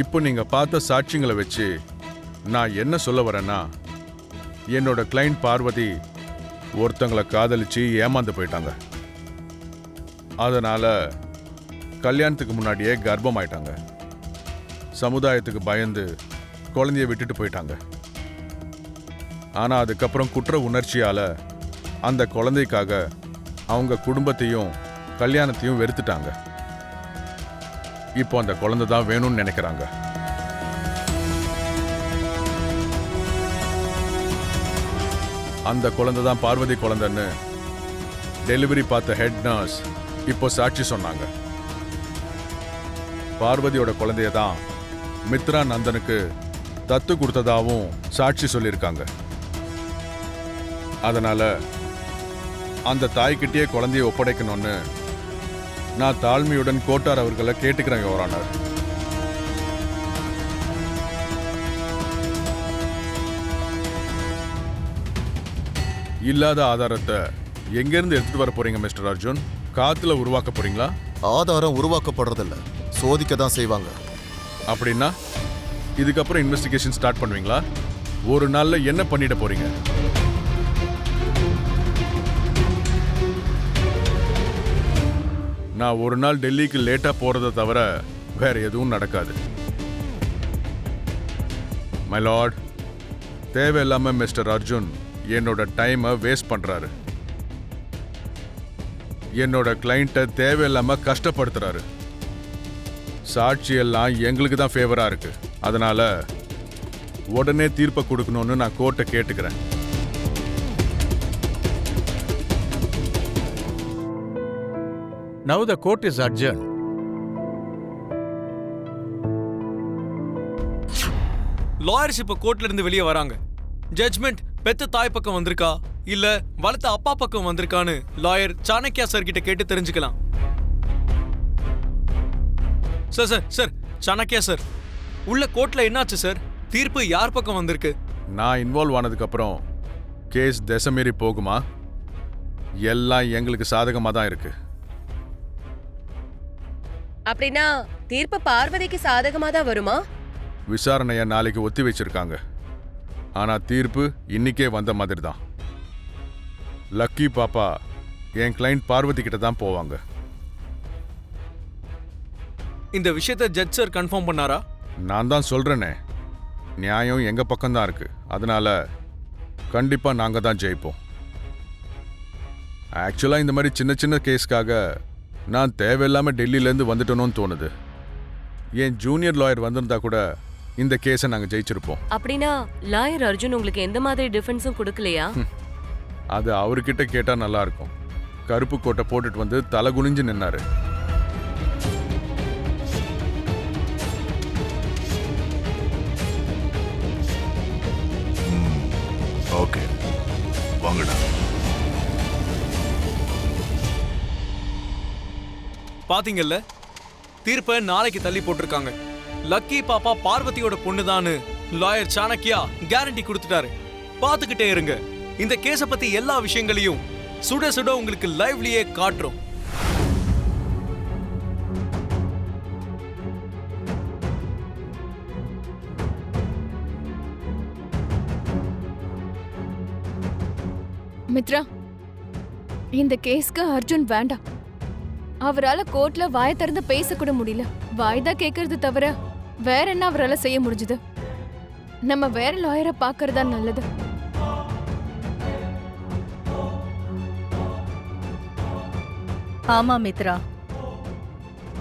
இப்போ நீங்க பார்த்த சாட்சியங்களை வச்சு நான் என்ன சொல்ல வரேன்னா, என்னோட கிளைண்ட் பார்வதி ஒருத்தங்களை காதலிச்சு ஏமாந்து போயிட்டாங்க. அதனால கல்யாணத்துக்கு முன்னாடியே கர்ப்பமாயிட்டாங்க. சமுதாயத்துக்கு பயந்து குழந்தைய விட்டுட்டு போயிட்டாங்க. ஆனா அதுக்கப்புறம் குற்ற உணர்ச்சியால அந்த குழந்தைக்காக அவங்க குடும்பத்தையும் கல்யாணத்தையும் வெறுத்துட்டாங்க. இப்போ அந்த குழந்தை தான் வேணும்னு நினைக்கிறாங்க. அந்த குழந்தை தான் பார்வதி குழந்தைன்னு டெலிவரி பார்த்த ஹெட் நர்ஸ் இப்போ சாட்சி சொன்னாங்க. பார்வதியோட குழந்தைய தான் மித்ரா நந்தனுக்கு தத்து கொடுத்ததாவும் சாட்சி சொல்லியிருக்காங்க. அதனால அந்த தாய்கிட்டயே குழந்தைய ஒப்படைக்கணும்னு நான் தாழ்மையுடன் கோட்டார் அவர்களை கேட்டுக்கிறேன், யுவர் ஆனர். இல்லாத ஆதாரத்தை எங்கிருந்து எடுத்துட்டு வர போறீங்க மிஸ்டர் அர்ஜுன்? காத்துல உருவாக்க போறீங்களா? ஆதாரம் உருவாக்கப்படுறதில்ல, சோதிக்க தான் செய்வாங்க. அப்படின்னா இதுக்கப்புறம் இன்வெஸ்டிகேஷன் ஸ்டார்ட் பண்ணுவீங்களா? ஒரு நாள்ல என்ன பண்ணிட போறீங்க? நான் ஒரு நாள் டெல்லிக்கு லேட்டா போறதை தவிர வேற எதுவும் நடக்காது. மை லார்ட், தேவையில்லாம மிஸ்டர் அர்ஜுன் என்னோட டைமை வேஸ்ட் பண்றாரு. என்னோட கிளைண்ட்டை தேவையில்லாம கஷ்டப்படுத்துறாரு. சாட்சி எல்லாம் எங்களுக்கு தான் ஃபேவரா இருக்கு. அதனால உடனே தீர்ப்பை கொடுக்கணும்னு நான் கோர்ட்டை கேட்டுக்கிறேன். Now the court is adjourned. Lawyers இப்ப கோர்ட்ல இருந்து வெளியே வராங்க. ஜட்ஜ்மெண்ட் பெத்த தாய் பக்கம் வந்திருக்கா இல்ல வளர்த்த அப்பா பக்கம் வந்திருக்கான்னு லாயர் சாணக்கியா சார் கிட்ட கேட்டு தெரிஞ்சுக்கலாம். Sir sir sir Chanakya sir, உள்ள கோர்ட்ல என்னாச்சு சார்? தீர்ப்பு யார் பக்கம் வந்திருக்கு? நான் இன்வால்வ் ஆனதுக்கு அப்புறம் கேஸ் திசை மீறி போகுமா? எல்லாம் எங்களுக்கு சாதகமா தான் இருக்கு. அப்படின்னா தீர்ப்பு பார்வதிக்கு சாதகமா தான் வருமா? விசாரணைய நாளைக்கு ஒத்தி வச்சிருக்காங்க. ஆனா தீர்ப்பு இன்னைக்கே வந்த மாதிரி தான். லக்கி பாப்பா என் கிளைண்ட் பார்வதி கிட்ட தான் போவாங்க. இந்த விஷயத்தை ஜட்ஜ் சார் கன்ஃபார்ம் பண்ணாரா? நான் தான் சொல்றேனே, நியாயம் எங்க பக்கம் தான் இருக்கு. அதனால கண்டிப்பா நாங்க தான் ஜெயிப்போம். ஆக்சுவலா இந்த மாதிரி சின்ன சின்ன கேஸ்க்காக நான் தேவையில்லாம டெல்லியிலேருந்து வந்துட்டோன்னு தோணுது. என் ஜூனியர் லாயர் வந்திருந்தா கூட இந்த கேஸை நாங்கள் ஜெயிச்சிருப்போம். அப்படின்னா லாயர் அர்ஜுன் உங்களுக்கு எந்த மாதிரி டிஃபென்ஸும் கொடுக்கலையா? அது அவர்கிட்ட கேட்டால் நல்லா இருக்கும். கருப்பு கோட்டை போட்டுட்டு வந்து தலை குனிஞ்சு நின்னாரு. ஓகே, வாங்கடா. பாத்தீங்கல்ல, தீர்ப்பை நாளைக்கு தள்ளி போட்டிருக்காங்க. லக்கி பாப்பா பார்வதியோட பொண்ணுதான்னு லாயர் சாணக்கியா கேரண்டி கொடுத்துட்டாரு. பாத்துக்கிட்டே இருங்க, இந்த கேஸ பத்தி எல்லா விஷயங்களையும் சுட சுட உங்களுக்கு லைவ்லயே காட்டுறோம். மித்ரா, இந்த கேஸ்க்கு அர்ஜுன் வேண்டாம். அவரால கோர்ட்ல வாய திறந்து பேசக்கூட முடியல. வாய்தா கேட்கறது தவிர வேற என்ன அவரால செய்ய முடிஞ்சது? நம்ம வேற லாயரை பாக்குறதா நல்லது. ஆமா மித்ரா,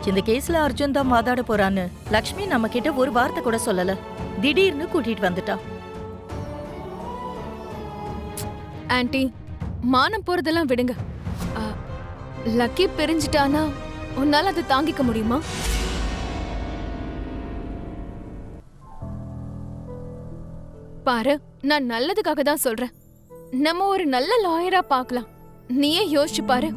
இந்த கேஸ்ல அர்ஜுன் தான் வாதாட போறான்னு லக்ஷ்மி நம்ம கிட்ட ஒரு வார்த்தை கூட சொல்லல. திடீர்னு கூட்டிட்டு வந்துட்டா. ஆன்ட்டி, மானம் போறதெல்லாம் விடுங்க. லக்கி பிரிஞ்சிட்டானா உன்னால அதை தாங்கிக்க முடியுமா? பாரு, நான் நல்லதுக்காக தான் சொல்றேன். நம்ம ஒரு நல்ல லாயரா பார்க்கலாம். நீயே யோசிச்சு பாரு.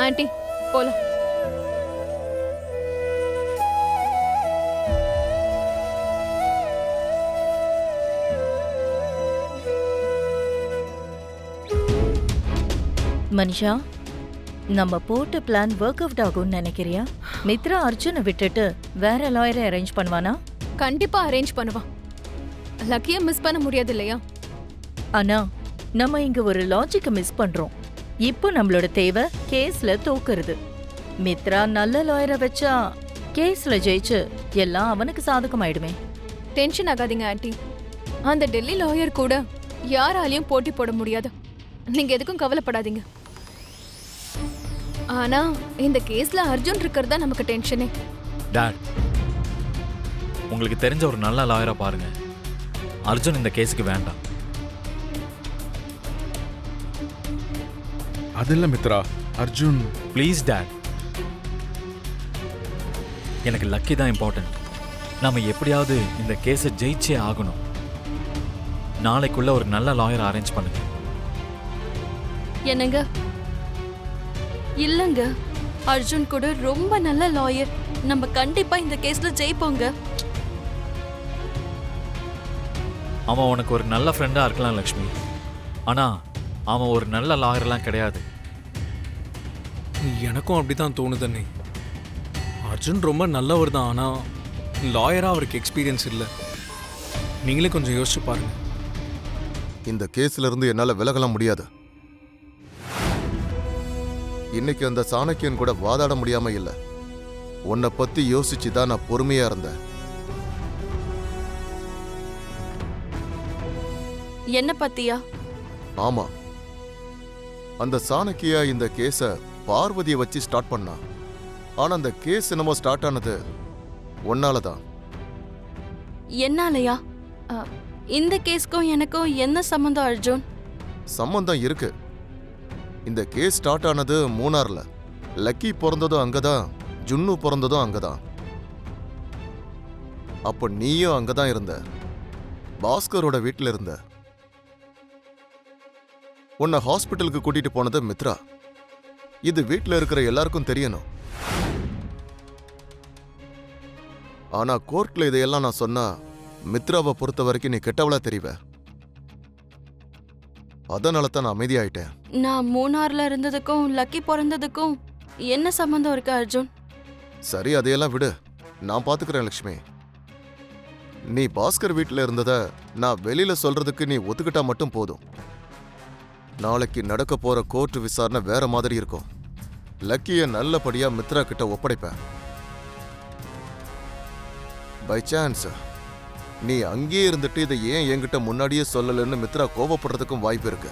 ஆன்ட்டி, போலாம். மனிஷா, நம்ம போட்ட பிளான் ஒர்க் அவுட் ஆகும்னு நினைக்கிறியா? மித்ரா அர்ஜுனை விட்டுட்டு வேற லாயரை அரேஞ்ச் பண்ணுவானா? கண்டிப்பா அரேஞ்ச் பண்ணுவான். லக்கிய மிஸ் பண்ண முடியாது இல்லையா? ஆனா நம்ம இங்க ஒரு லாஜிக்க மிஸ் பண்றோம். இப்போ நம்மளோட தேவை கேஸ்ல தோக்குறது. மித்ரா நல்ல லாயரை வச்சா கேஸ்ல ஜெயிச்சு எல்லாம் அவனுக்கு சாதகமாயிடுமே. டென்ஷன் ஆகாதீங்க ஆன்ட்டி. அந்த டெல்லி லாயர் கூட யாராலையும் போட்டி போட முடியாது. நீங்க எதுக்கும் கவலைப்படாதீங்க. ஆனா இந்த கேஸ்ல அர்ஜுன் இருக்கிறதா நமக்கு டென்ஷனே. டாட், உங்களுக்கு தெரிஞ்ச ஒரு நல்ல லாயரா பாருங்க. அர்ஜுன் இந்த கேஸுக்கு வேண்டாம். அது இல்ல மித்ரா, அர்ஜுன். ப்ளீஸ் டாட், எனக்கு லக்கி தான் இம்பார்ட்டன்ட். நாம எப்படியாவது இந்த கேஸை ஜெயிச்சே ஆகணும். நாளைக்குள்ள ஒரு நல்ல லாயர் அரேஞ்ச் பண்ணுங்க. என்னங்க? இல்லங்க, அர்ஜுன் கூட ரொம்ப நல்ல லாயர். நம்ம கண்டிப்பா இந்த கேஸ்ல ஜெயிப்போங்க. அவன் உனக்கு ஒரு நல்ல ஃப்ரெண்டா இருக்கலாம் லக்ஷ்மி, ஆனா அவன் ஒரு நல்ல லாயர்லாம் கிடையாது. எனக்கும் அப்படிதான் தோணுது அண்ணே. அர்ஜுன் ரொம்ப நல்லவர் தான், ஆனா லாயரா அவருக்கு எக்ஸ்பீரியன்ஸ் இல்லை. நீங்களே கொஞ்சம் யோசிச்சு பாருங்க. இந்த கேஸ்ல இருந்து என்னால விலகல முடியாது. இன்னைக்கு அந்த சாணக்கியன் கூட வாதாட முடியாம இல்ல. உன்னை பத்தி யோசிச்சு தான் நான் பொறுமையா இருந்தேன். என்ன பத்தியா? ஆமா, அந்த சாணக்கியா இந்த கேஸ பார்வதியை வச்சு ஸ்டார்ட் பண்ணா. ஆனா அந்த கேஸ் என்னமோ ஸ்டார்ட் ஆனது ஒன்னாலதான். என்னாலயா? இந்த கேஸ்க்கும் எனக்கும் என்ன சம்பந்தம் அர்ஜுன்? சம்பந்தம் இருக்கு. இந்த கேஸ் ஸ்டார்ட் ஆனது மூணார்ல. லக்கி பிறந்ததும் அங்கதான், ஜுன்னு பிறந்ததும் அங்கதான். அப்ப நீயும் அங்கதான் இருந்த, பாஸ்கரோட வீட்டுல இருந்த. உன்னை ஹாஸ்பிட்டலுக்கு கூட்டிட்டு போனது மித்ரா. இது வீட்டுல இருக்கிற எல்லாருக்கும் தெரியணும். ஆனா கோர்ட்ல இதையெல்லாம் நான் சொன்னா மித்ராவை பொறுத்த வரைக்கும் நீ கெட்டவளா தெரிவ. அதனால தான் நான் அமைதியாயிட்டேன். நான் மூணார்ல இருந்ததுக்கும் லக்கி பிறந்ததுக்கும் என்ன சம்பந்தம் இருக்கு அர்ஜுன்? சரி, அதையெல்லாம் விடு, நான் பாத்துக்கிறேன் லக்ஷ்மி. நீ பாஸ்கர் வீட்டுல இருந்தத நான் வெளியில சொல்றதுக்கு நீ ஒத்துக்கிட்டா மட்டும் போதும். நாளைக்கு நடக்க போற கோர்ட் விசாரணை வேற மாதிரி இருக்கும். லக்கிய நல்லபடியா மித்ரா கிட்ட ஒப்படைப்பேன். பை சான்ஸ் நீ அங்கேயே இருந்துட்டு இதை ஏன் என்கிட்ட முன்னாடியே சொல்லலன்னு மித்ரா கோவப்படுறதுக்கும் வாய்ப்பு இருக்கு.